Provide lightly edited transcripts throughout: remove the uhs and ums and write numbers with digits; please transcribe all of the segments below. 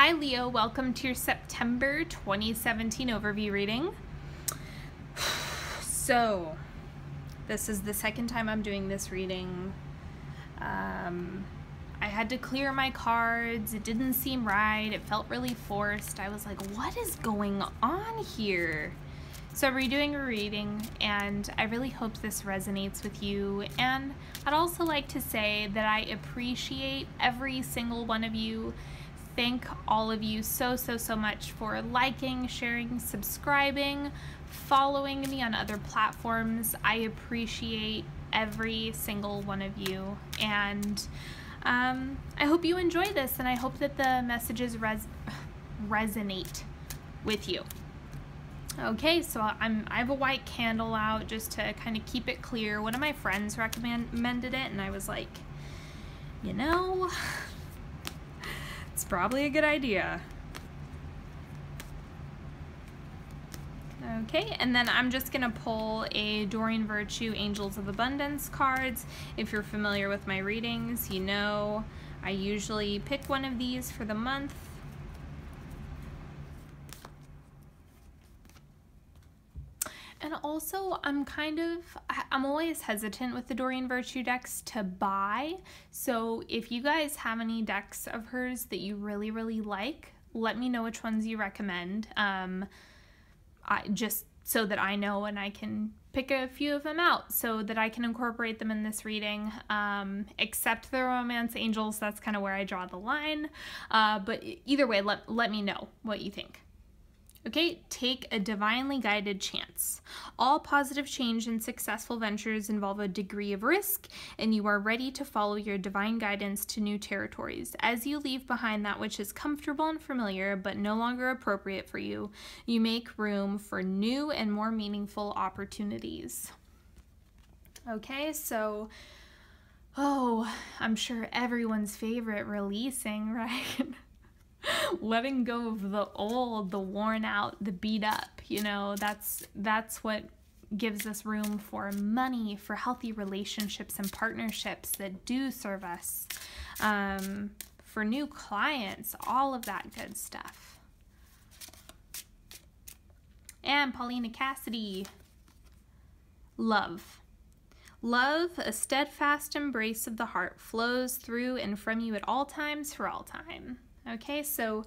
Hi Leo, welcome to your September 2017 overview reading. So, this is the second time I'm doing this reading. I had to clear my cards. It didn't seem right. It felt really forced. I was like, what is going on here? So I'm redoing a reading, and I really hope this resonates with you. And I'd also like to say that I appreciate every single one of you. Thank all of you so much for liking, sharing, subscribing, following me on other platforms. I appreciate every single one of you, and I hope you enjoy this, and I hope that the messages resonate with you. Okay, so I have a white candle out just to kind of keep it clear. One of my friends recommended it, and I was like, you know, it's probably a good idea. Okay, and then I'm just going to pull a Doreen Virtue Angels of Abundance cards. If you're familiar with my readings, you know I usually pick one of these for the month. And also, I'm always hesitant with the Doreen Virtue decks to buy. So if you guys have any decks of hers that you really like, let me know which ones you recommend. Just so that I know, and I can pick a few of them out so that I can incorporate them in this reading. Except the Romance Angels, that's kind of where I draw the line. But either way, let me know what you think. Okay, take a divinely guided chance. All positive change and successful ventures involve a degree of risk, and you are ready to follow your divine guidance to new territories. As you leave behind that which is comfortable and familiar, but no longer appropriate for you, you make room for new and more meaningful opportunities. Okay, so, I'm sure everyone's favorite, releasing, right? Letting go of the old, the worn out, the beat up, you know, that's what gives us room for money, for healthy relationships and partnerships that do serve us, for new clients, all of that good stuff. And Paulina, Cassidy, love. Love, a steadfast embrace of the heart, flows through and from you at all times for all time. Okay, so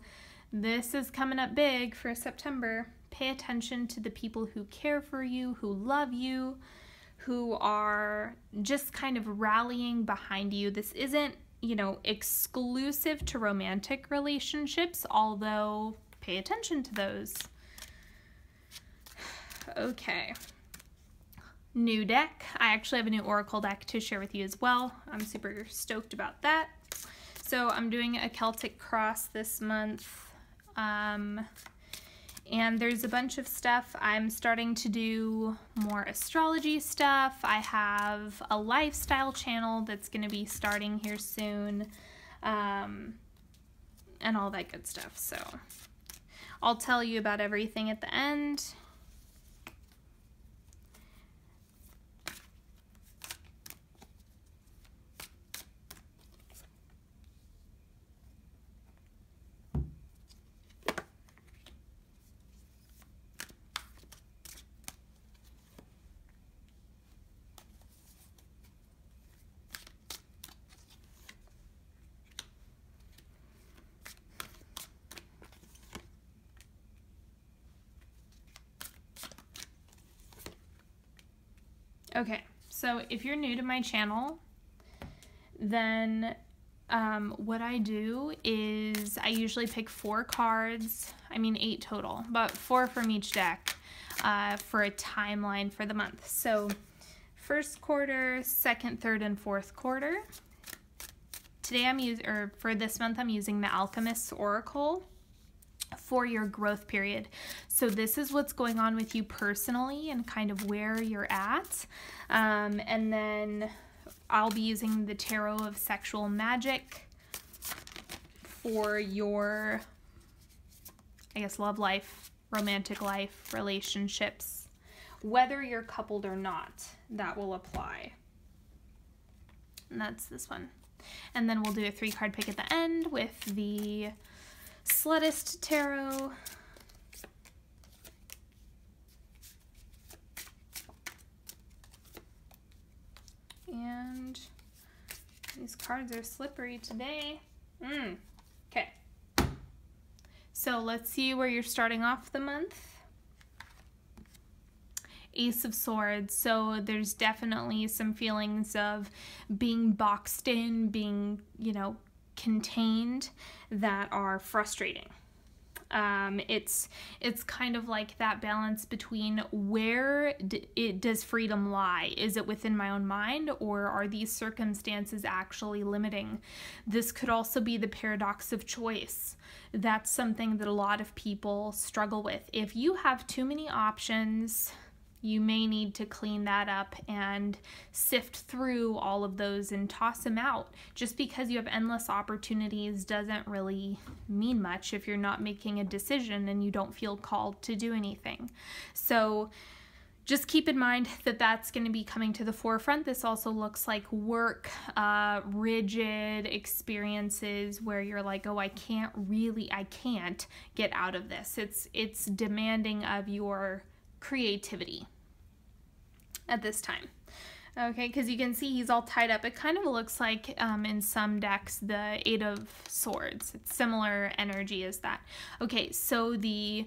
this is coming up big for September. Pay attention to the people who care for you, who love you, who are just kind of rallying behind you. This isn't, you know, exclusive to romantic relationships, although pay attention to those. Okay. New deck. I actually have a new Oracle deck to share with you as well. I'm super stoked about that. So I'm doing a Celtic cross this month, and there's a bunch of stuff. I'm starting to do more astrology stuff. I have a lifestyle channel that's going to be starting here soon, and all that good stuff. So I'll tell you about everything at the end. Okay, so if you're new to my channel, then what I do is I usually pick 4 cards, 8 total, but 4 from each deck for a timeline for the month. So first quarter, second, third, and fourth quarter. Today for this month I'm using the Alchemist Oracle for your growth period. So this is what's going on with you personally and kind of where you're at. And then I'll be using the Tarot of Sexual Magic for your, love life, romantic life, relationships. Whether you're coupled or not, that will apply. And that's this one. And then we'll do a 3-card pick at the end with the Slutist Tarot. And these cards are slippery today. Okay. So let's see where you're starting off the month. Ace of Swords. So there's definitely some feelings of being boxed in, being, you know, contained, that are frustrating. It's kind of like that balance between where does freedom lie? Is it within my own mind, or are these circumstances actually limiting? This could also be the paradox of choice. That's something that a lot of people struggle with. If you have too many options, you may need to clean that up and sift through all of those and toss them out. Just because you have endless opportunities doesn't really mean much if you're not making a decision and you don't feel called to do anything. So just keep in mind that that's going to be coming to the forefront. This also looks like work, rigid experiences where you're like, oh, I can't get out of this. It's demanding of your creativity at this time. Okay, because you can see he's all tied up. It kind of looks like in some decks the Eight of Swords. It's similar energy as that. Okay, so the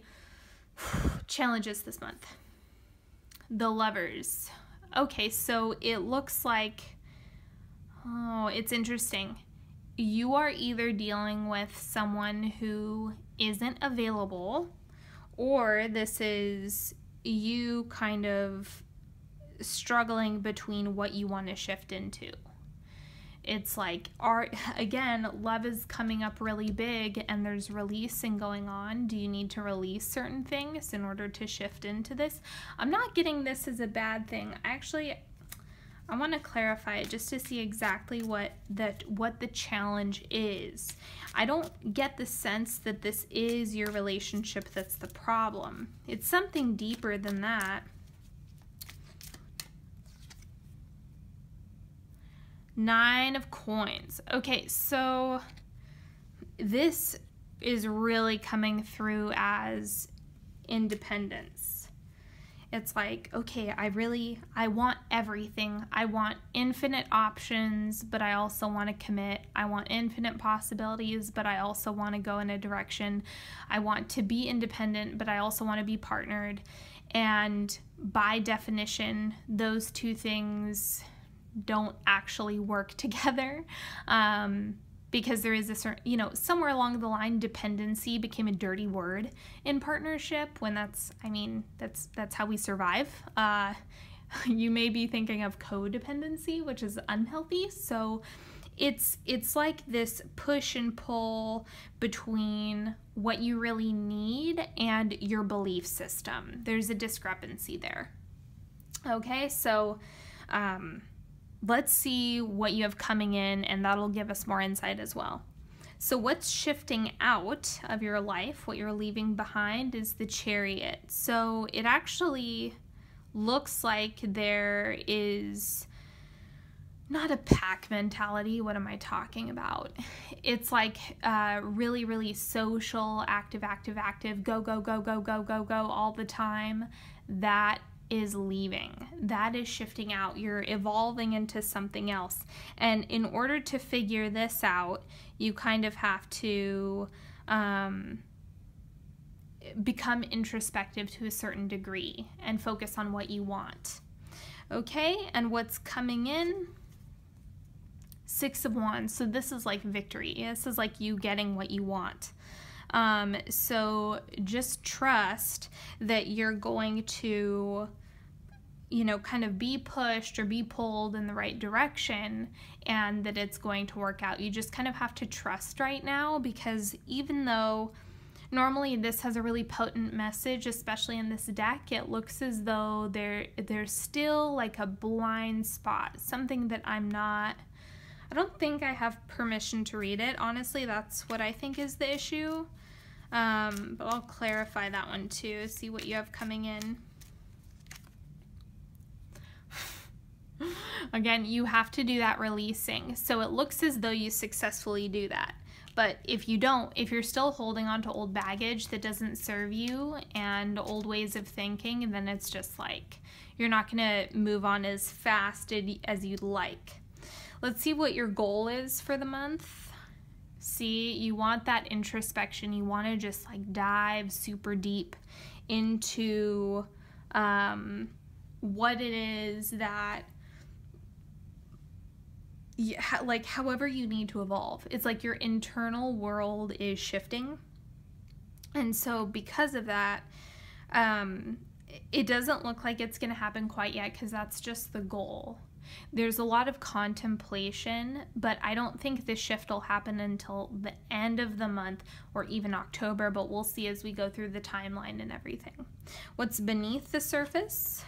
challenges this month. The Lovers. Okay, so it looks like, oh, it's interesting. You are either dealing with someone who isn't available, or this is you kind of struggling between what you want to shift into. It's like, again, love is coming up really big and there's releasing going on. Do you need to release certain things in order to shift into this? I'm not getting this as a bad thing. Actually, I want to clarify it just to see exactly what the challenge is. I don't get the sense that this is your relationship that's the problem. It's something deeper than that. Nine of Coins. Okay, so this is really coming through as independence. It's like, okay, I want everything. I want infinite options, but I also want to commit. I want infinite possibilities, but I also want to go in a direction. I want to be independent, but I also want to be partnered. And by definition, those two things don't actually work together. Because there is a certain, somewhere along the line, dependency became a dirty word in partnership, when that's how we survive. You may be thinking of codependency, which is unhealthy. So it's like this push and pull between what you really need and your belief system. There's a discrepancy there. Okay, so let's see what you have coming in, and that'll give us more insight as well. So what's shifting out of your life, what you're leaving behind, is the Chariot. So it actually looks like there is not a pack mentality. What am I talking about? It's like really, really social, active, go, go, go, go, go, go, go all the time. That is leaving. That is shifting out. You're evolving into something else. And in order to figure this out, you kind of have to become introspective to a certain degree and focus on what you want. Okay, and what's coming in? Six of Wands. So this is like victory. This is like you getting what you want. So just trust that you're going to, kind of be pushed or be pulled in the right direction, and that it's going to work out. You just kind of have to trust right now, because even though normally this has a really potent message, especially in this deck, it looks as though there's still like a blind spot, something that I don't think I have permission to read it. Honestly, that's what I think is the issue. But I'll clarify that one too, see what you have coming in. Again, you have to do that releasing. So it looks as though you successfully do that. But if you don't, if you're still holding on to old baggage that doesn't serve you and old ways of thinking, then it's just like you're not going to move on as fast as you'd like. Let's see what your goal is for the month. See, you want that introspection. You want to just like dive super deep into what it is that, like, however you need to evolve. It's like your internal world is shifting. And so because of that, it doesn't look like it's going to happen quite yet, because that's just the goal. There's a lot of contemplation, but I don't think the shift will happen until the end of the month or even October, but we'll see as we go through the timeline and everything. What's beneath the surface?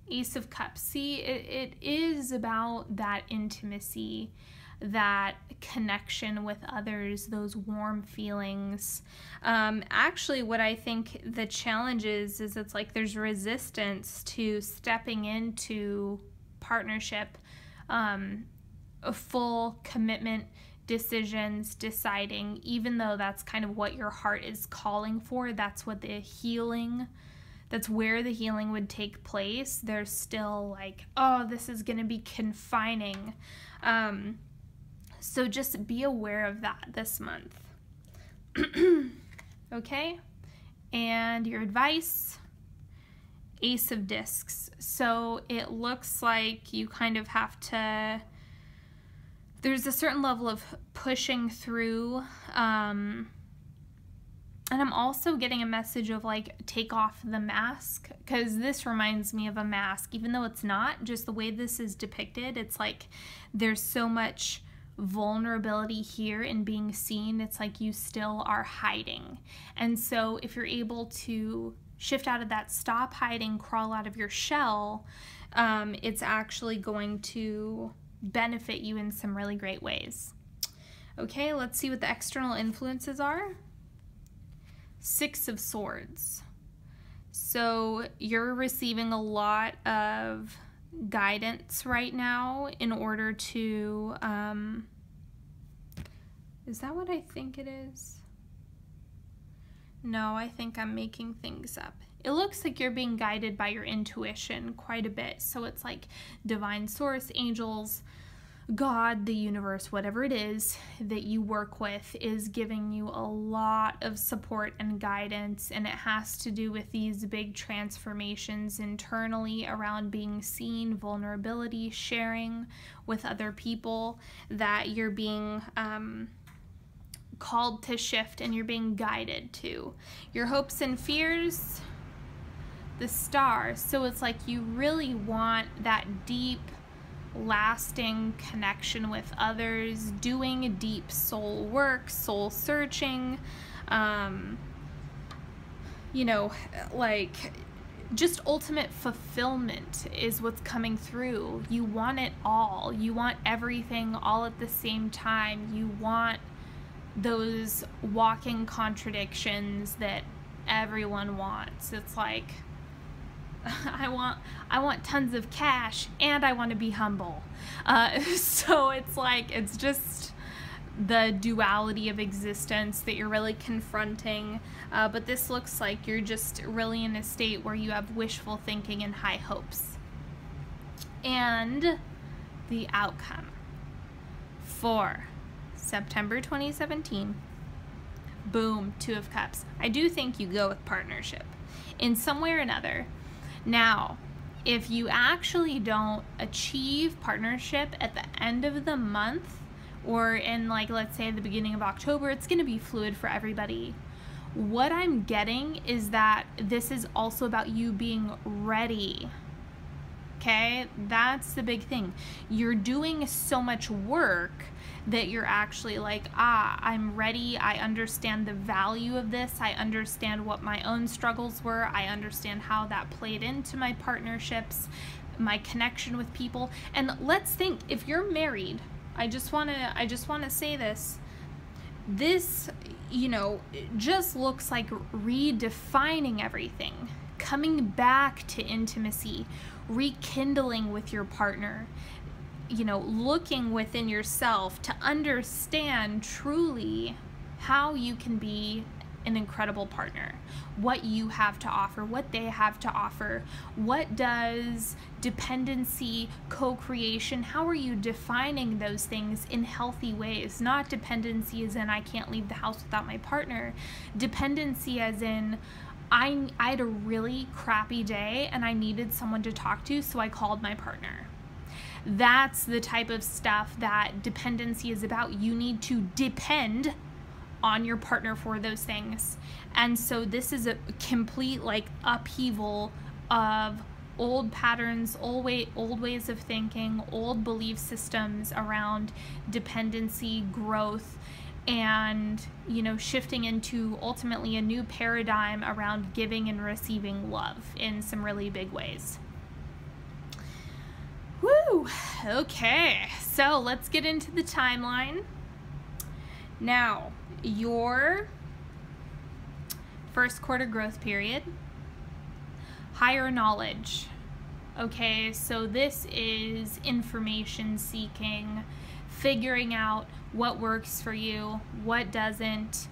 Ace of Cups. See, it is about that intimacy, that connection with others, those warm feelings. Actually, what I think the challenge is it's like there's resistance to stepping into partnership, a full commitment, decisions, deciding, even though that's kind of what your heart is calling for. That's what the healing, that's where the healing would take place. There's still like, oh, this is going to be confining. So just be aware of that this month. Okay? And your advice, Ace of Discs. So it looks like you kind of have to, there's a certain level of pushing through, and I'm also getting a message of like, take off the mask, because this reminds me of a mask, even though it's not. Just the way this is depicted, it's like there's so much vulnerability here in being seen. It's like you still are hiding. And so if you're able to shift out of that, stop hiding, crawl out of your shell, it's actually going to benefit you in some really great ways. Okay, let's see what the external influences are. Six of Swords. So you're receiving a lot of guidance right now in order to, is that what I think it is? No, I think I'm making things up. It looks like you're being guided by your intuition quite a bit. So it's like divine source, angels, God, the universe, whatever it is that you work with is giving you a lot of support and guidance. And it has to do with these big transformations internally around being seen, vulnerability, sharing with other people, that you're being called to shift and you're being guided to. Your hopes and fears, the Star. So it's like you really want that deep, lasting connection with others, doing deep soul work, soul searching, you know, like just ultimate fulfillment is what's coming through. You want it all. You want everything all at the same time. You want those walking contradictions that everyone wants. It's like, I want tons of cash and I want to be humble. So it's like, it's just the duality of existence that you're really confronting. But this looks like you're just really in a state where you have wishful thinking and high hopes. And the outcome for September 2017, boom, Two of Cups. I do think you go with partnership in some way or another. Now, if you actually don't achieve partnership at the end of the month, or in, like, let's say the beginning of October, it's going to be fluid for everybody. What I'm getting is that this is also about you being ready. Okay? That's the big thing. You're doing so much work that you're actually like, I'm ready. I understand the value of this. I understand what my own struggles were. I understand how that played into my partnerships, my connection with people. And let's think, if you're married, I just want to say this. This, you know, just looks like redefining everything, coming back to intimacy, rekindling with your partner. you know, looking within yourself to understand truly how you can be an incredible partner, what you have to offer, what they have to offer. What does dependency, co-creation, how are you defining those things in healthy ways? Not dependency as in I can't leave the house without my partner. Dependency as in I had a really crappy day and I needed someone to talk to, so I called my partner. That's the type of stuff that dependency is about. You need to depend on your partner for those things. And so this is a complete like upheaval of old patterns, old ways of thinking, old belief systems around dependency, growth, and, you know, shifting into ultimately a new paradigm around giving and receiving love in some really big ways. Woo! Okay, so let's get into the timeline. Now, your first quarter growth period, higher knowledge. Okay, so this is information seeking, figuring out what works for you, what doesn't,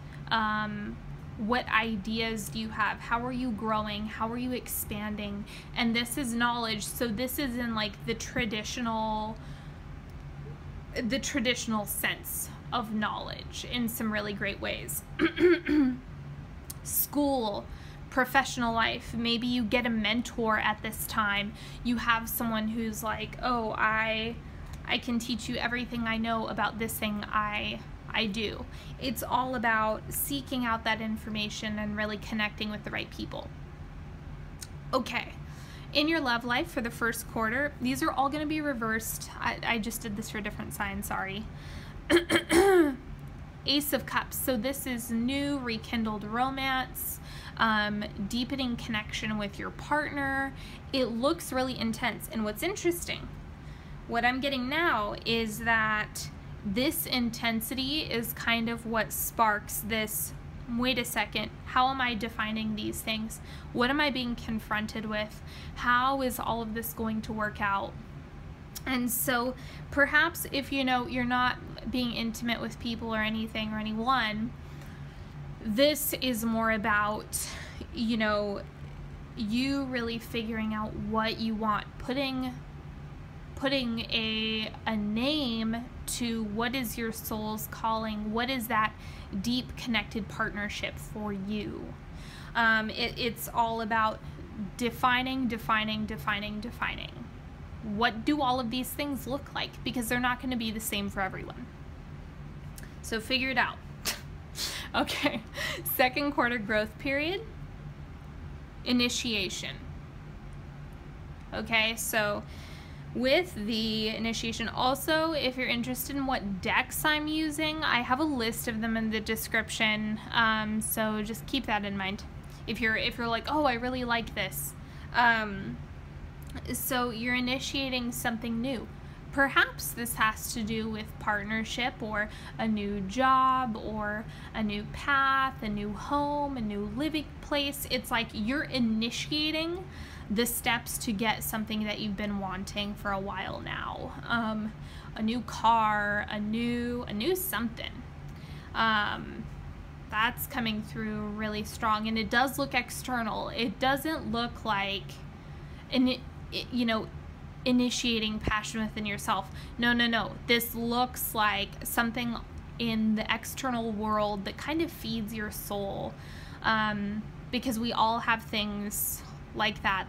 what ideas do you have, how are you growing, how are you expanding, and this is knowledge. So this is in like the traditional sense of knowledge in some really great ways. School, professional life, maybe you get a mentor at this time. You have someone who's like, oh, I can teach you everything I know about this thing I do. It's all about seeking out that information and really connecting with the right people. Okay, in your love life for the first quarter, these are all going to be reversed. I just did this for different signs, sorry. Ace of Cups, so this is new, rekindled romance, deepening connection with your partner. It looks really intense, and what's interesting, what I'm getting now is that this intensity is kind of what sparks this, wait a second, how am I defining these things? What am I being confronted with? How is all of this going to work out? And so perhaps if, you know, you're not being intimate with people or anything or anyone, this is more about, you know, you really figuring out what you want, putting a name to what is your soul's calling, what is that deep connected partnership for you. It's all about defining. What do all of these things look like? Because they're not going to be the same for everyone. So figure it out. Okay, second quarter growth period, initiation. Okay, so with the initiation, also, if you're interested in what decks I'm using, I have a list of them in the description, so just keep that in mind. If you're like, oh, I really like this. So you're initiating something new. Perhaps this has to do with partnership or a new job or a new path, a new home, a new living place. It's like you're initiating the steps to get something that you've been wanting for a while now. A new car, a new something. That's coming through really strong, and it does look external. It doesn't look like initiating passion within yourself. No. This looks like something in the external world that kind of feeds your soul, because we all have things like that,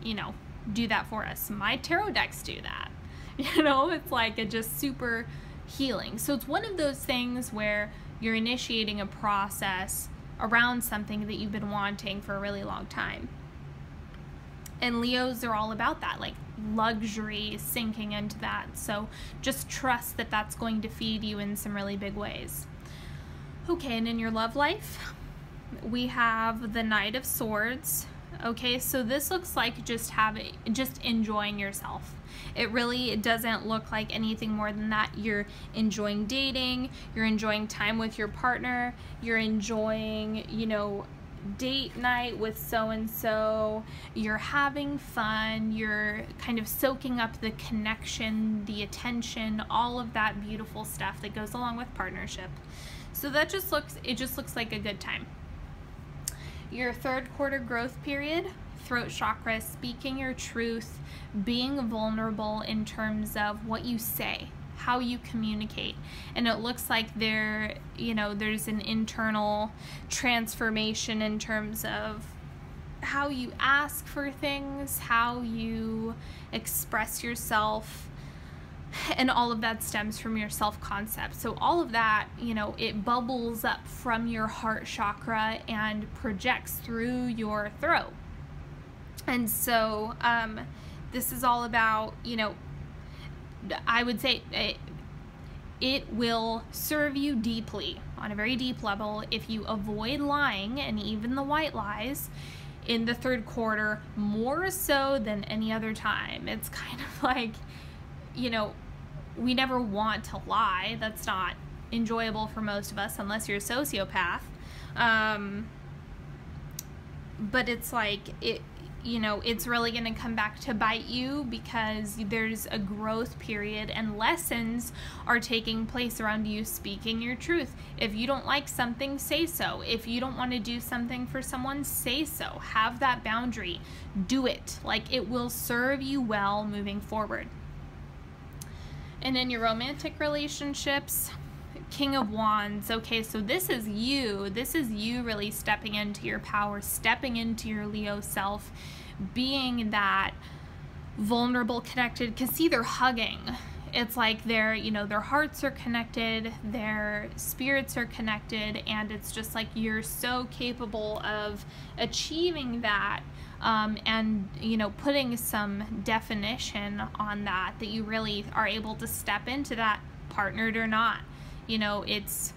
you know, do that for us. My tarot decks do that. You know, it's like a just super healing. So it's one of those things where you're initiating a process around something that you've been wanting for a really long time. And Leos are all about that, like luxury, sinking into that. So just trust that that's going to feed you in some really big ways. Okay, and in your love life, we have the Knight of Swords. Okay, so this looks like just enjoying yourself. It doesn't look like anything more than that. You're enjoying dating, you're enjoying time with your partner, you're enjoying, you know, date night with so-and-so, you're having fun, you're kind of soaking up the connection, the attention, all of that beautiful stuff that goes along with partnership. So that just looks like a good time. Your third quarter growth period, throat chakra, speaking your truth, being vulnerable in terms of what you say, how you communicate. And it looks like there's an internal transformation in terms of how you ask for things, how you express yourself, and all of that stems from your self-concept. So all of that, it bubbles up from your heart chakra and projects through your throat. And so this is all about, I would say it will serve you deeply, on a very deep level, if you avoid lying, and even the white lies, in the third quarter, more so than any other time. It's kind of like, we never want to lie. That's not enjoyable for most of us, unless you're a sociopath. But it's like, it's really going to come back to bite you, because there's a growth period and lessons are taking place around you speaking your truth. If you don't like something, say so. If you don't want to do something for someone, say so. Have that boundary. Do it. Like, it will serve you well moving forward. And in your romantic relationships, King of Wands. Okay, so this is you really stepping into your power, stepping into your Leo self, being that vulnerable, connected, because see, they're hugging. It's like their hearts are connected, their spirits are connected, and it's just like you're so capable of achieving that, and putting some definition on that you really are able to step into that, partnered or not. It's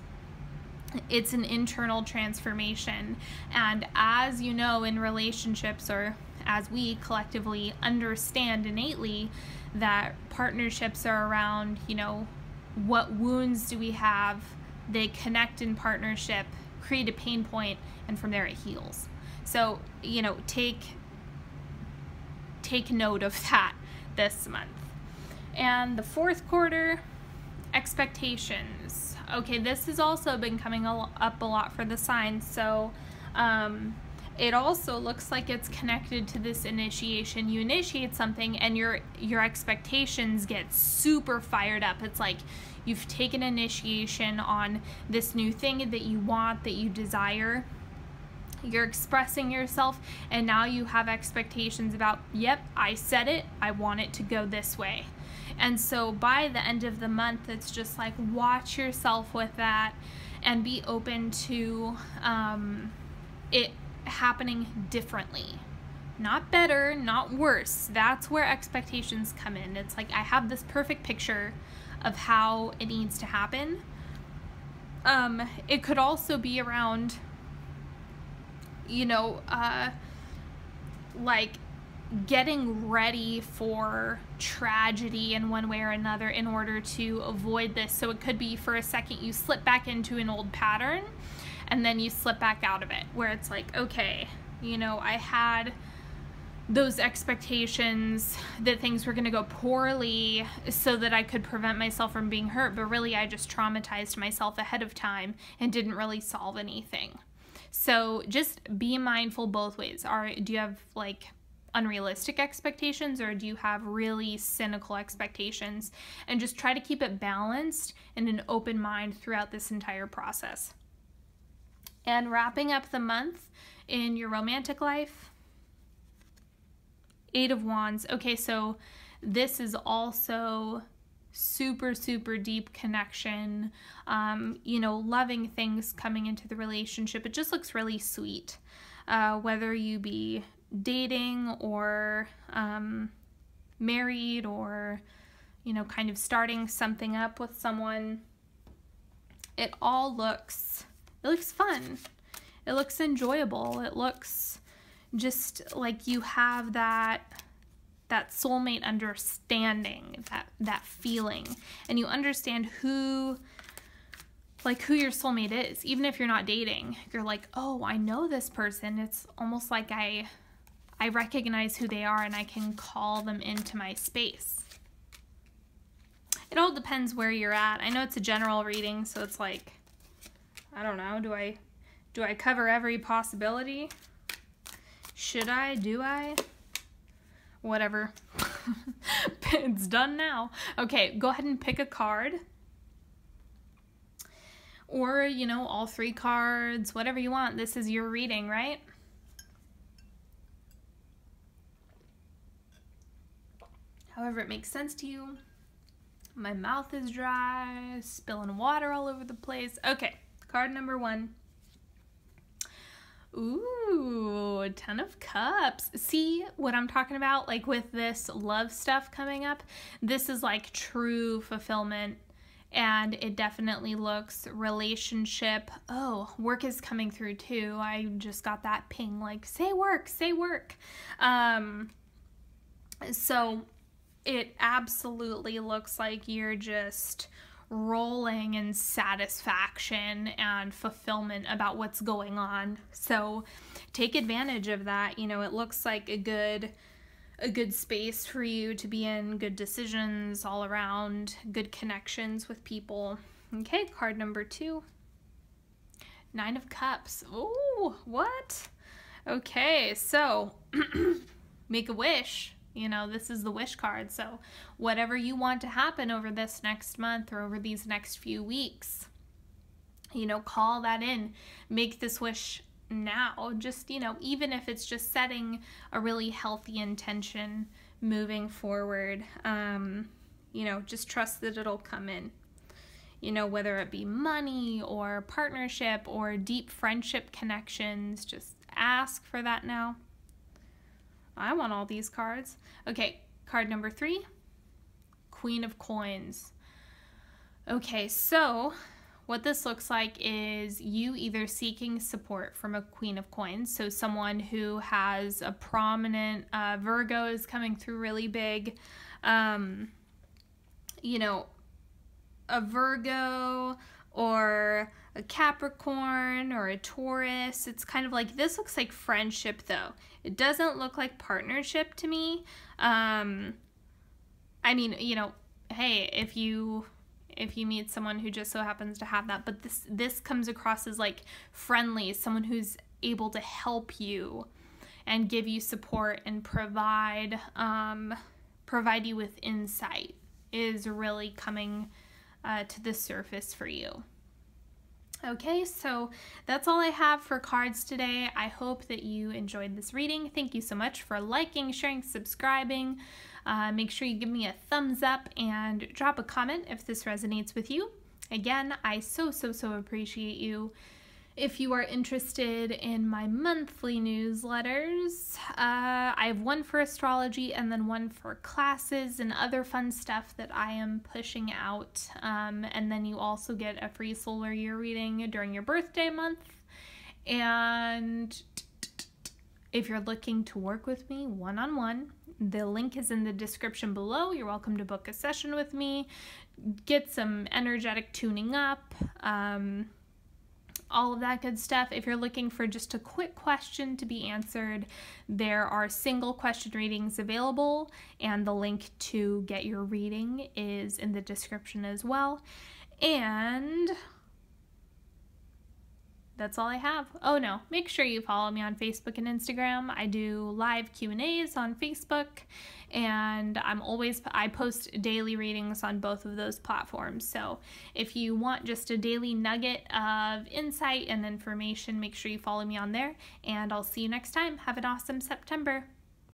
an internal transformation. And as you know, in relationships, or as we collectively understand innately, that partnerships are around, what wounds do we have? They connect in partnership, create a pain point, and from there it heals. So, take note of that this month. And the fourth quarter, expectations. Okay, this has also been coming up a lot for the signs. So it also looks like it's connected to this initiation. You initiate something and your expectations get super fired up. It's like you've taken initiation on this new thing that you want, that you desire. You're expressing yourself, and now you have expectations about, yep, I said it, I want it to go this way. And so by the end of the month, it's just like, watch yourself with that and be open to it happening differently. Not better, not worse. That's where expectations come in. It's like, I have this perfect picture of how it needs to happen. It could also be around, like getting ready for tragedy in one way or another in order to avoid this. So it could be, for a second, you slip back into an old pattern and then you slip back out of it, where it's like, okay, I had those expectations that things were going to go poorly so that I could prevent myself from being hurt, but really I just traumatized myself ahead of time and didn't really solve anything. So just be mindful both ways. Do you have like unrealistic expectations, or do you have really cynical expectations? And just try to keep it balanced and an open mind throughout this entire process. And wrapping up the month in your romantic life, 8 of Wands. Okay, so this is also super, super deep connection, loving things coming into the relationship. It just looks really sweet, whether you be dating or married, or kind of starting something up with someone. It looks fun. It looks enjoyable. It looks just like you have that soulmate understanding, that feeling, and you understand who like who your soulmate is. Even if you're not dating, you're like, oh, I know this person. It's almost like I recognize who they are and I can call them into my space. It all depends where you're at. I know it's a general reading, so it's like, I don't know, do I cover every possibility? Should I? Do I? Whatever. It's done now. Okay, go ahead and pick a card. Or, you know, all 3 cards, whatever you want. This is your reading, right? However it makes sense to you. My mouth is dry, spilling water all over the place. Okay, card number 1. Ooh, 10 of Cups. See what I'm talking about? Like with this love stuff coming up, this is like true fulfillment, and it definitely looks relationship. Oh, work is coming through too. I just got that ping, like say work, say work. So it absolutely looks like you're just rolling in satisfaction and fulfillment about what's going on. So take advantage of that. You know, it looks like a good space for you to be in, good decisions all around, good connections with people. Okay, card number 2. 9 of Cups. Ooh, what? Okay, so make a wish. You know, this is the wish card. So whatever you want to happen over this next month or over these next few weeks, you know, call that in. Make this wish now. Just, you know, even if it's just setting a really healthy intention moving forward, you know, just trust that it'll come in. You know, whether it be money or partnership or deep friendship connections, just ask for that now. I want all these cards. Okay, card number 3, Queen of Coins. Okay, so what this looks like is you either seeking support from a Queen of Coins, so someone who has a prominent Virgo is coming through really big. You know, a Virgo or a Capricorn or a Taurus. It's kind of like, this looks like friendship though. It doesn't look like partnership to me. I mean, you know, hey, if you meet someone who just so happens to have that, but this comes across as like friendly, someone who's able to help you and give you support and provide you with insight is really coming to the surface for you. Okay, so that's all I have for cards today. I hope that you enjoyed this reading. Thank you so much for liking, sharing, subscribing. Make sure you give me a thumbs up and drop a comment if this resonates with you. Again, I so appreciate you. If you are interested in my monthly newsletters, I have one for astrology and then one for classes and other fun stuff that I am pushing out. And then you also get a free solar year reading during your birthday month. And if you're looking to work with me one-on-one, the link is in the description below. You're welcome to book a session with me, get some energetic tuning up, all of that good stuff. If you're looking for just a quick question to be answered, there are single question readings available, and the link to get your reading is in the description as well. And that's all I have. Oh no, make sure you follow me on Facebook and Instagram. I do live Q&As on Facebook, and I post daily readings on both of those platforms. So if you want just a daily nugget of insight and information, make sure you follow me on there, and I'll see you next time. Have an awesome September.